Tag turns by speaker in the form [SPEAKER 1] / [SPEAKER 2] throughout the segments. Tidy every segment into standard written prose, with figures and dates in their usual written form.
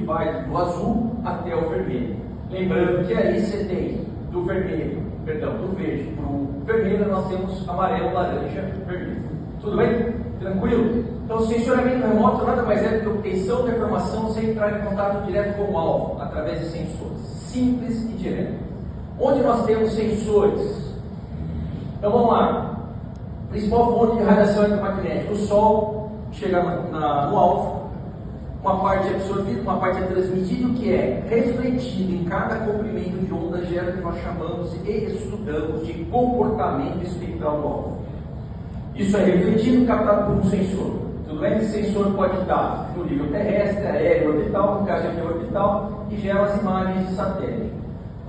[SPEAKER 1] que vai do azul até o vermelho. Lembrando que aí você tem do verde para o vermelho, nós temos amarelo, laranja, vermelho. Tudo bem? Tranquilo? Então, o sensoramento remoto nada mais é do que a obtenção da informação sem entrar em contato direto com o alvo, através de sensores. Simples e direto. Onde nós temos sensores? Então, vamos lá. Principal fonte de radiação eletromagnética. O Sol chega no alvo, uma parte é absorvida, uma parte é transmitida, o que é refletido em cada comprimento de onda gera o que nós chamamos e estudamos de comportamento espectral do alvo. Isso é refletido e captado por um sensor. Tudo bem? Esse sensor pode estar no nível terrestre, aéreo, orbital, no caso aqui é orbital, e gera as imagens de satélite.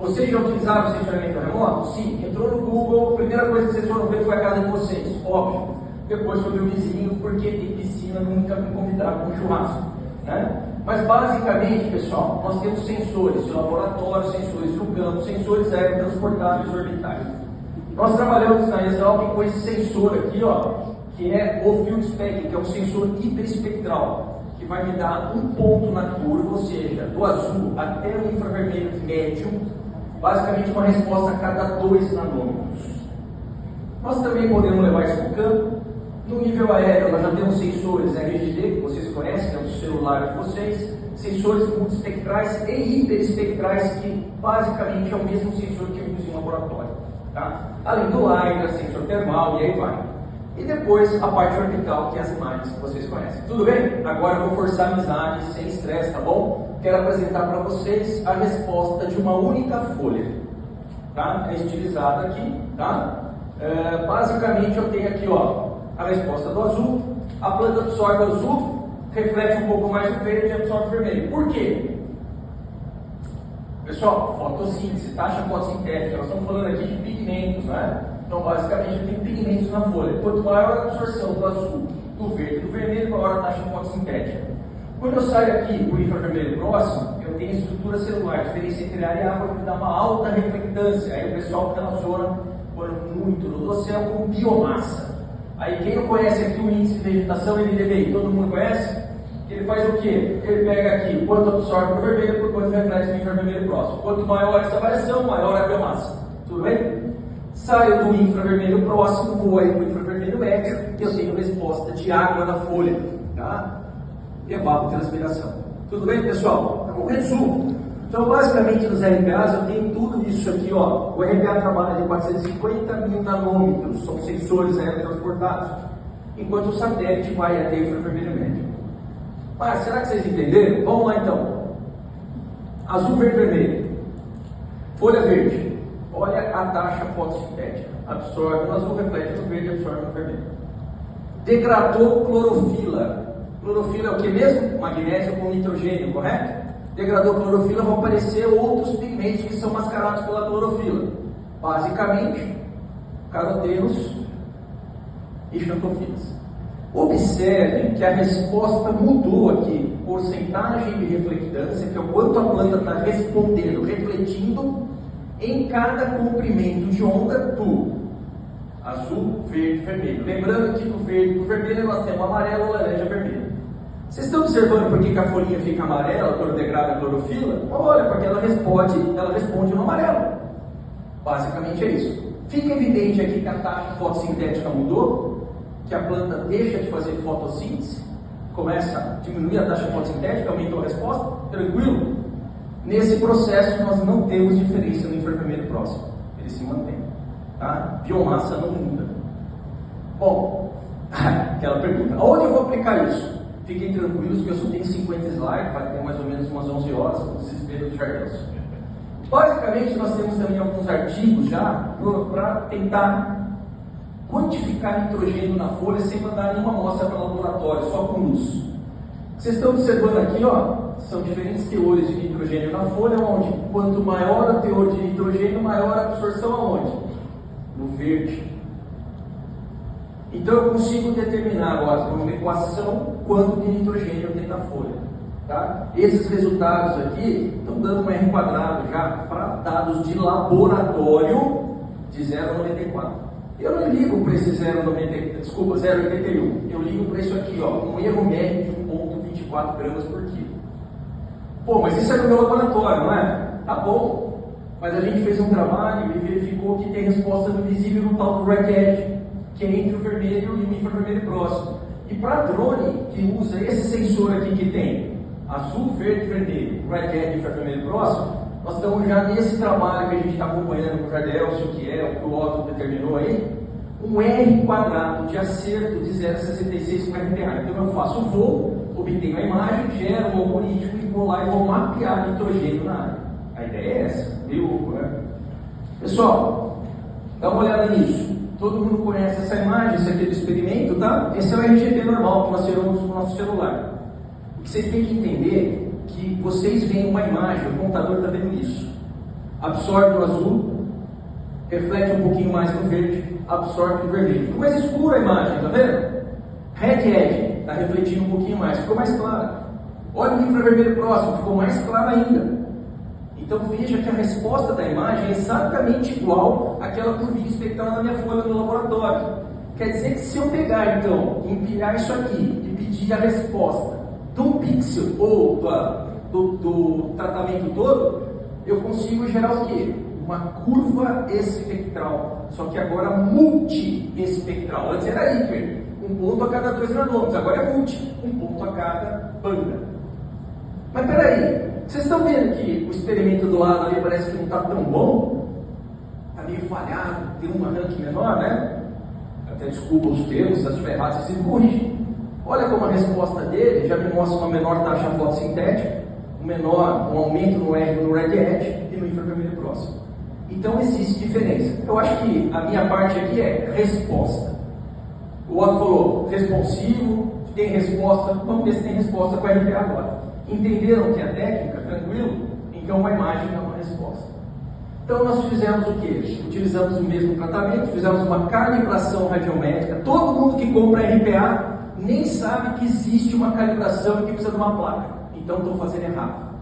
[SPEAKER 1] Vocês já utilizaram o sensoramento remoto? Sim. Entrou no Google, a primeira coisa que vocês foram ver foi a casa de vocês, óbvio. Depois foi o vizinho, porque tem piscina, nunca me convidaram para um churrasco. Né? Mas basicamente, pessoal, nós temos sensores de laboratório, sensores do campo, sensores aerotransportáveis orbitais. Nós trabalhamos na Exalc com esse sensor aqui, ó, que é o Field Spectrum, que é um sensor hiperespectral, que vai me dar um ponto na curva, ou seja, do azul até o infravermelho médio, basicamente uma resposta a cada 2 nanômetros. Nós também podemos levar isso para o campo. No nível aéreo, nós já temos sensores RGB, que vocês conhecem, que é o celular de vocês, sensores multiespectrais e hiperespectrais, que basicamente é o mesmo sensor que eu uso em laboratório. Tá? Além do LiDAR, sensor termal e aí vai. E depois a parte orbital, que é as imagens que vocês conhecem. Tudo bem? Agora eu vou forçar a amizade, sem estresse, tá bom? Quero apresentar para vocês a resposta de uma única folha. Tá? É estilizada aqui, tá? Basicamente eu tenho aqui, ó, a resposta do azul. A planta absorve o azul, reflete um pouco mais o verde e absorve o vermelho. Por quê? Pessoal, fotossíntese, taxa fotossintética, nós estamos falando aqui de pigmentos, né? Então, basicamente, eu tenho pigmentos na folha. Quanto maior a absorção do azul, do verde e do vermelho, maior a taxa fotossintética. Quando eu saio aqui para o infravermelho próximo, eu tenho estrutura celular, diferença entre ar e água, que me dá uma alta reflectância. Aí o pessoal relaciona, muito no dossiê, com biomassa. Aí quem não conhece aqui o índice de vegetação, ele DVI, todo mundo conhece? Ele faz o quê? Ele pega aqui quanto absorve o vermelho por quanto reflete no infravermelho próximo. Quanto maior essa variação, maior a biomassa. Tudo bem? Saio do infravermelho próximo, vou aí para o infravermelho médio, e eu tenho resposta de água na folha. Tá? Evapotranspiração. Tudo bem, pessoal? Um resumo. Então, basicamente, nos RPAs eu tenho tudo isso aqui, ó. O RPA trabalha de 450 mil nanômetros, são sensores aerotransportados, enquanto o satélite vai até o infravermelho médio. Ah, será que vocês entenderam? Vamos lá então. Azul, verde, vermelho. Folha verde. Olha a taxa fotossintética. Absorve no azul, reflete no verde, absorve no vermelho. Degradou clorofila. Clorofila é o que mesmo? Magnésio com nitrogênio, correto? Degradou clorofila, vão aparecer outros pigmentos que são mascarados pela clorofila. Basicamente, carotenos e xantofilas. Observem que a resposta mudou aqui. Porcentagem de reflectância, que é o quanto a planta está respondendo, refletindo em cada comprimento de onda do azul, verde, vermelho. Lembrando que do verde e do vermelho nós temos amarelo, laranja, vermelho. Vocês estão observando por que a folhinha fica amarela quando degrada a clorofila? Olha, porque ela responde no amarelo. Basicamente é isso. Fica evidente aqui que a taxa fotossintética mudou, que a planta deixa de fazer fotossíntese, começa a diminuir a taxa fotossintética, aumentou a resposta, tranquilo? Nesse processo nós não temos diferença no infravermelho próximo, ele se mantém. Tá? Biomassa não muda. Bom, aquela pergunta, aonde eu vou aplicar isso? Fiquem tranquilos que eu só tenho 50 slides, vai ter mais ou menos umas 11 horas, com o desespero de Jardelson. Basicamente, nós temos também alguns artigos já para tentar quantificar nitrogênio na folha sem mandar nenhuma amostra para o laboratório, só com luz. Vocês estão observando aqui, ó, são diferentes teores de nitrogênio na folha, onde quanto maior o teor de nitrogênio, maior a absorção aonde? No verde. Então eu consigo determinar agora por uma equação quanto de nitrogênio tem na folha. Tá? Esses resultados aqui estão dando um R quadrado já para dados de laboratório de 0,94. Eu não ligo para esse 0,81. Eu ligo para isso aqui, ó, um erro médio de 1,24 gramas por quilo. Pô, mas isso é no meu laboratório, não é? Tá bom, mas a gente fez um trabalho e verificou que tem resposta visível no tal do Red Edge, que é entre o vermelho e o infravermelho próximo. E para drone que usa esse sensor aqui que tem azul, verde, vermelho, Red Edge e infravermelho próximo, nós estamos já nesse trabalho que a gente está acompanhando com o Jardelcio, que é o que o Otto determinou aí, um R quadrado de acerto de 0,66 com RPA. Então eu faço o voo, obtenho a imagem, gero um algoritmo e vou lá e vou mapear nitrogênio na área. A ideia é essa, meio louco, né? Pessoal, dá uma olhada nisso. Todo mundo conhece essa imagem, esse aqui é do experimento, tá? Esse é o RGB normal que nós tiramos do nosso celular. O que vocês têm que entender é que vocês veem uma imagem, o computador está vendo isso. Absorve o azul, reflete um pouquinho mais no verde, absorve no vermelho. Ficou mais escura a imagem, tá vendo? Red Edge está refletindo um pouquinho mais, ficou mais clara. Olha o infravermelho próximo, ficou mais claro ainda. Então veja que a resposta da imagem é exatamente igual àquela curvinha espectral na minha folha no laboratório. Quer dizer que se eu pegar então, empilhar isso aqui e pedir a resposta de um pixel ou do tratamento todo, eu consigo gerar o quê? Uma curva espectral, só que agora multi-espectral. Antes era hiper, um ponto a cada 2 nanômetros, agora é multi, um ponto a cada banda. Mas peraí, vocês estão vendo que o experimento do lado ali parece que não está tão bom? Está meio falhado, tem um arranque menor, né? Até desculpa os termos, se estiver errado, você se corrige. Olha como a resposta dele já me mostra uma menor taxa fotossintética, um aumento no R no Red Edge e no infravermelho próximo. Então existe diferença. Eu acho que a minha parte aqui é resposta. O Otto falou responsivo, tem resposta, vamos ver se tem resposta com a RPA agora. Entenderam que a técnica, tranquilo? Então uma imagem é uma resposta. Então nós fizemos o quê? Utilizamos o mesmo tratamento, fizemos uma calibração radiométrica. Todo mundo que compra RPA nem sabe que existe uma calibração e que precisa de uma placa. Então estou fazendo errado.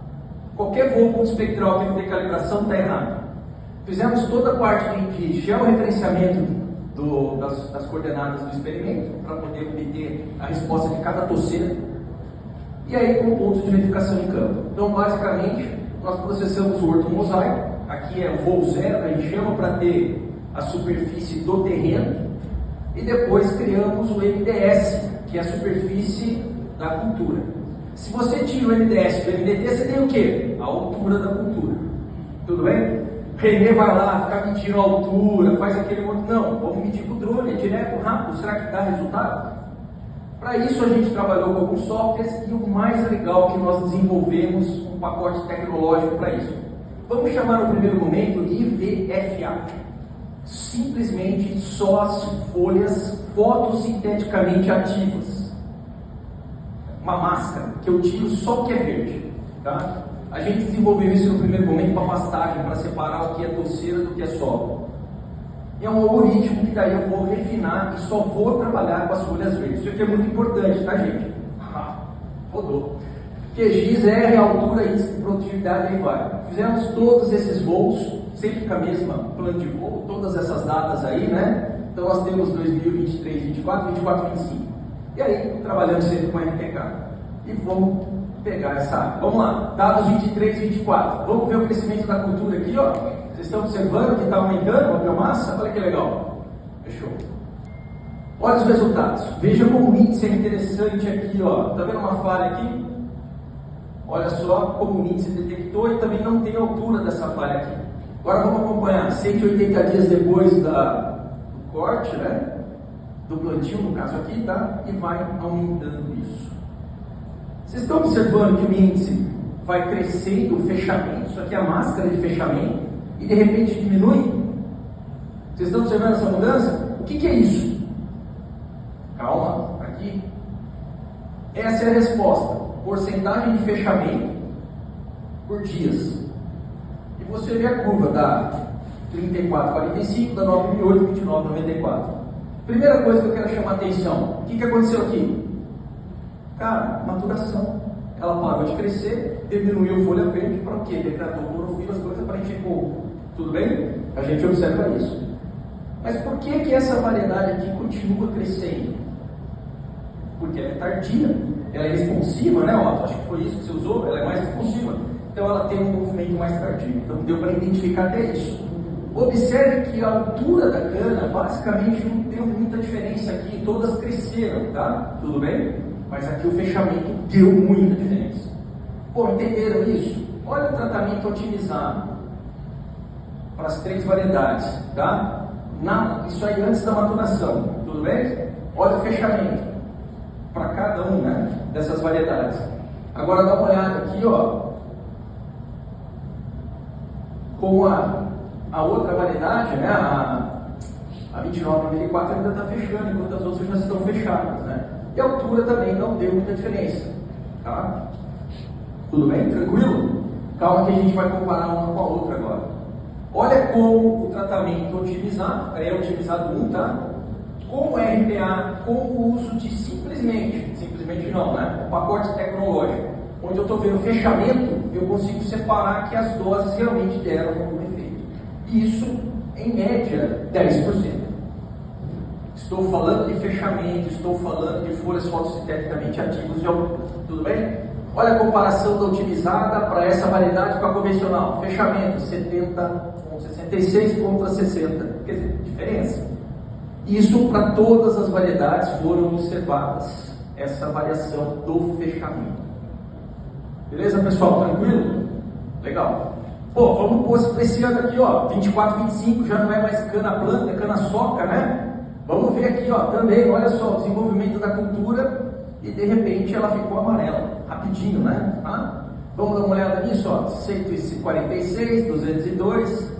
[SPEAKER 1] Qualquer voo com espectral que não tem calibração está errado. Fizemos toda a parte de georreferenciamento das coordenadas do experimento para poder obter a resposta de cada torceira. E aí com pontos de verificação em campo. Então basicamente nós processamos o ortomosaico. Aqui é o voo zero, a gente chama para ter a superfície do terreno. E depois criamos o MDS, que é a superfície da cultura. Se você tira o MDS do MDT, você tem o quê? A altura da cultura. Tudo bem? René vai lá, ficar medindo a altura, faz aquele monte. Não, vamos medir com o drone, é direto, rápido. Será que dá resultado? Para isso a gente trabalhou com alguns softwares e o mais legal que nós desenvolvemos um pacote tecnológico para isso. Vamos chamar no primeiro momento IVFA. Simplesmente só as folhas fotossinteticamente ativas. Uma máscara que eu tiro só o que é verde. Tá? A gente desenvolveu isso no primeiro momento para pastagem, para separar o que é doceira do que é solo. É um algoritmo que daí eu vou refinar e só vou trabalhar com as folhas verdes. Isso aqui é muito importante, tá, gente? Rodou. QGIS, R, altura, índice de produtividade, aí vai. Fizemos todos esses voos, sempre com a mesma plano de voo, todas essas datas aí, né? Então nós temos 2023, 24, 24, 25. E aí, trabalhando sempre com RTK. E vamos pegar essa. Vamos lá, dados 23, 24. Vamos ver o crescimento da cultura aqui, ó. Vocês estão observando que está aumentando a biomassa? Olha que legal. Fechou. Olha os resultados. Veja como o índice é interessante aqui, ó. Está vendo uma falha aqui? Olha só como o índice detectou e também não tem altura dessa falha aqui. Agora vamos acompanhar 180 dias depois do corte, né? Do plantio, no caso aqui, tá? E vai aumentando isso. Vocês estão observando que o índice vai crescendo o fechamento, isso aqui é a máscara de fechamento, e de repente diminui? Vocês estão observando essa mudança? O que é isso? Calma, aqui. Essa é a resposta. Porcentagem de fechamento por dias. E você vê a curva da 34,45, da 9,8, 29,94. Primeira coisa que eu quero chamar a atenção, o que aconteceu aqui? Cara, maturação. Ela parou de crescer, diminuiu folha verde, para o quê? Degradou clorofila, as coisas para encher pouco. Tudo bem? A gente observa isso. Mas por que essa variedade aqui continua crescendo? Porque ela é tardia. Ela é responsiva, né, Otto? Acho que foi isso que você usou, ela é mais responsiva. então ela tem um movimento mais tardio. Então deu para identificar até isso. Observe que a altura da cana basicamente não deu muita diferença aqui, todas cresceram, tá? Tudo bem? Mas aqui o fechamento deu muita diferença. Bom, entenderam isso? Olha o tratamento otimizado para as 3 variedades, tá? Isso aí antes da maturação, tudo bem? Olha o fechamento para cada um, né, dessas variedades. Agora dá uma olhada aqui, ó, com a outra variedade, né, a 2994 ainda está fechando, enquanto as outras já estão fechadas, né? E a altura também não deu muita diferença, tá? Tudo bem? Tranquilo? Calma que a gente vai comparar uma com a outra agora. Olha como o tratamento otimizado, é otimizado 1, tá? Com o RPA, com o uso de simplesmente não, né? O pacote tecnológico, onde eu estou vendo o fechamento, eu consigo separar que as doses realmente deram algum efeito. Isso, em média, 10%. Estou falando de fechamento, estou falando de folhas fotossinteticamente ativas de altura. Tudo bem? Olha a comparação da otimizada para essa variedade com a convencional. Fechamento 70,66 contra 60. Quer dizer, diferença. Isso para todas as variedades foram observadas, essa variação do fechamento. Beleza, pessoal? Tranquilo? Legal. Pô, vamos pôr esse ano aqui, ó, 24, 25, já não é mais cana planta, é cana soca, né? Vamos ver aqui, ó, também, olha só, o desenvolvimento da cultura e de repente ela ficou amarela, rapidinho, né? Tá? Vamos dar uma olhada nisso, ó, 146, 202,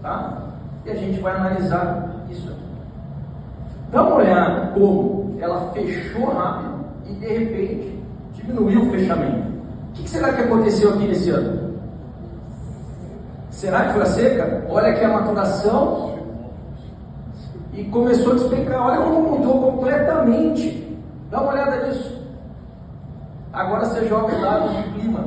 [SPEAKER 1] tá? E a gente vai analisar isso aqui. Dá uma olhada como ela fechou rápido e de repente diminuiu o fechamento. O que será que aconteceu aqui nesse ano? Será que foi a seca? Olha aqui a maturação e começou a despencar. Olha como mudou completamente. Dá uma olhada nisso. Agora você joga os dados de clima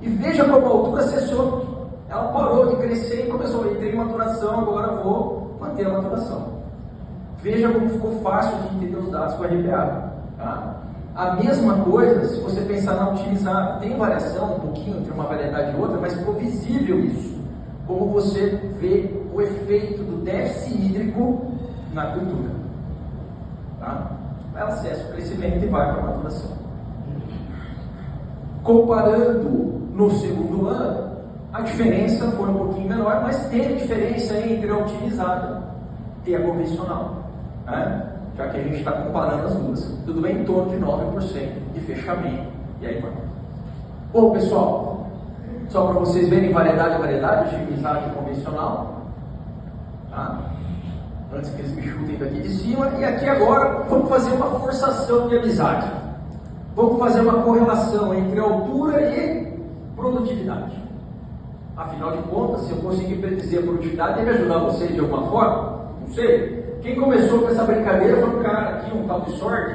[SPEAKER 1] e veja como a altura cessou. Ela parou de crescer e começou a entrar em maturação. Agora vou manter a maturação. Veja como ficou fácil de entender os dados com a RPA. Tá? A mesma coisa se você pensar na otimizada. Tem variação um pouquinho entre uma variedade e outra, mas ficou visível isso. Como você vê o efeito do déficit hídrico na cultura. Tá? Ela cessa o crescimento e vai para a maturação. Comparando no segundo ano, a diferença foi um pouquinho menor, mas teve diferença entre a otimizada e a convencional. Né? Já que a gente está comparando as duas. Tudo bem em torno de 9% de fechamento. E aí vai. Bom, pessoal, só para vocês verem variedade a variedade, otimizada e convencional. Tá? Antes que eles me chutem daqui de cima. E aqui agora, vamos fazer uma forçação de amizade. Vamos fazer uma correlação entre altura e produtividade. Afinal de contas, se eu conseguir predizer a produtividade, deve ajudar vocês de alguma forma? Não sei. Quem começou com essa brincadeira foi um cara aqui, um tal de Sorte,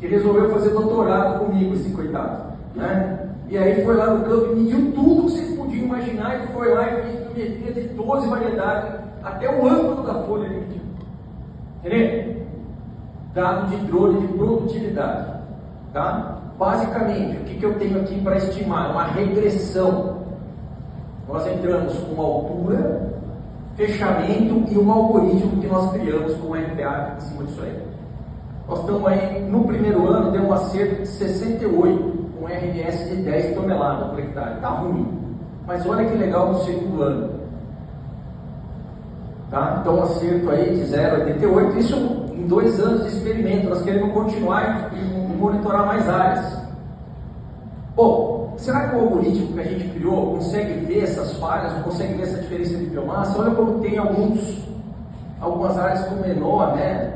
[SPEAKER 1] que resolveu fazer doutorado comigo, esse coitado, né? E aí foi lá no campo e mediu tudo que vocês podiam imaginar e foi lá e fez biometria de 12 variedades, até o ângulo da folha ele mediu. Entendeu? Dado de drone de produtividade, tá? Basicamente, o que eu tenho aqui para estimar? Uma regressão. Nós entramos com uma altura, fechamento e um algoritmo que nós criamos com o RPA em cima disso aí. Nós estamos aí, no primeiro ano, deu um acerto de 68, com RMS de 10 toneladas por hectare. Está ruim, mas olha que legal no segundo ano. Tá? Então, um acerto aí de 0,88, isso em 2 anos de experimento. Nós queremos continuar e monitorar mais áreas. Bom, será que o algoritmo que a gente criou consegue ver essas falhas, consegue ver essa diferença de biomassa? Olha como tem algumas áreas com menor, né,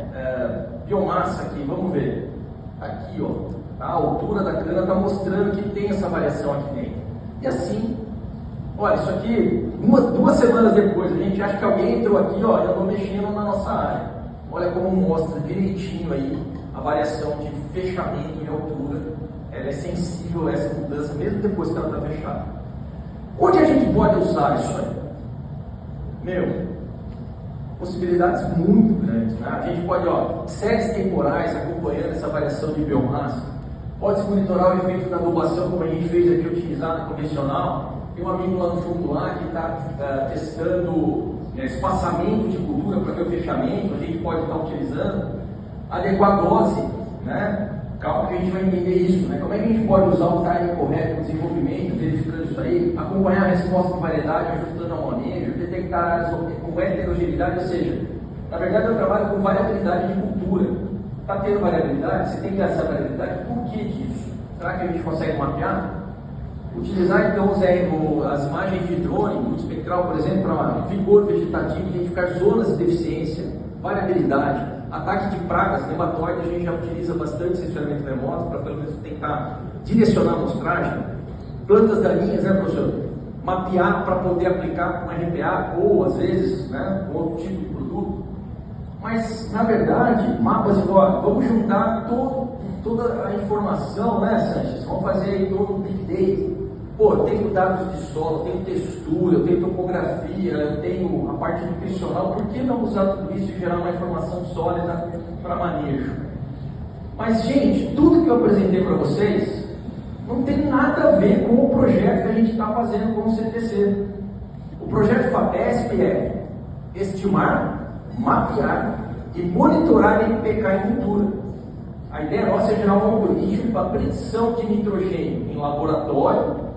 [SPEAKER 1] biomassa aqui, vamos ver. Aqui, ó, a altura da cana está mostrando que tem essa variação aqui dentro. E assim, olha, isso aqui, 2 semanas depois, a gente acha que alguém entrou aqui, ó, e andou mexendo na nossa área. Olha como mostra direitinho aí a variação de fechamento e altura. Ela é sensível a essa mudança, mesmo depois que ela está fechada. Onde a gente pode usar isso aí? Possibilidades muito grandes. Né? A gente pode, séries temporais acompanhando essa variação de biomassa. Pode-se monitorar o efeito da adubação, como a gente fez aqui, utilizada convencional. Tem um amigo lá no fundo lá que está testando espaçamento de cultura para ter o fechamento, a gente pode estar utilizando. Adequar a dose, né? Calma que a gente vai entender isso, né? Como é que a gente pode usar o timing correto no desenvolvimento, verificando isso aí, acompanhar a resposta de variedade, ajustando ao manejo, detectar áreas com heterogeneidade, ou seja, na verdade eu trabalho com variabilidade de cultura. Está tendo variabilidade? Você tem que dar essa variabilidade. Por que disso? Será que a gente consegue mapear? Utilizar então as imagens de drone, multispectral, por exemplo, para vigor vegetativo, identificar zonas de deficiência, variabilidade, ataque de pragas, nematóides, a gente já utiliza bastante sensoriamento remoto para pelo menos tentar direcionar a amostragem. Plantas daninhas, né, professor? Mapear para poder aplicar com RPA ou às vezes, né, com outro tipo de produto. Mas, na verdade, mapas igual, vamos juntar toda a informação, né, Sanches? Vamos fazer aí todo o Big Data. Pô, eu tenho dados de solo, eu tenho textura, eu tenho topografia, eu tenho a parte nutricional. Por que não usar tudo isso e gerar uma informação sólida para manejo? Mas, gente, tudo que eu apresentei para vocês não tem nada a ver com o projeto que a gente está fazendo como CTC. O projeto FAPESP é estimar, mapear e monitorar NPK em cultura. A ideia nossa é gerar um algoritmo para predição de nitrogênio em laboratório,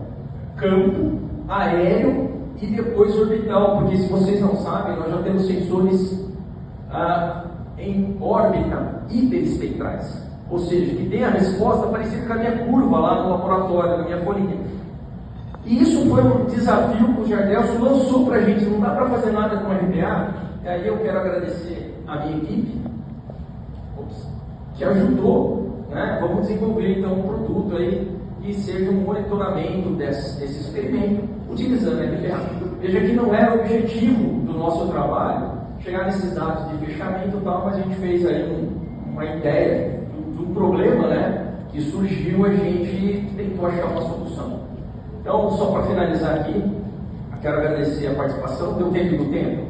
[SPEAKER 1] campo, aéreo e depois orbital, porque se vocês não sabem, nós já temos sensores em órbita hiperespectrais, ou seja, que tem a resposta parecida com a minha curva lá no laboratório, na minha folhinha. E isso foi um desafio que o Jardelso lançou para a gente, não dá para fazer nada com RPA. E aí eu quero agradecer a minha equipe, que ajudou, né? Vamos desenvolver então um produto aí que seja um monitoramento desse experimento utilizando RPA. Veja que não era o objetivo do nosso trabalho chegar nesses dados de fechamento e tal, mas a gente fez aí uma ideia de um problema, né, que surgiu, a gente tentou achar uma solução. Então, só para finalizar aqui, quero agradecer a participação. Deu tempo do tempo?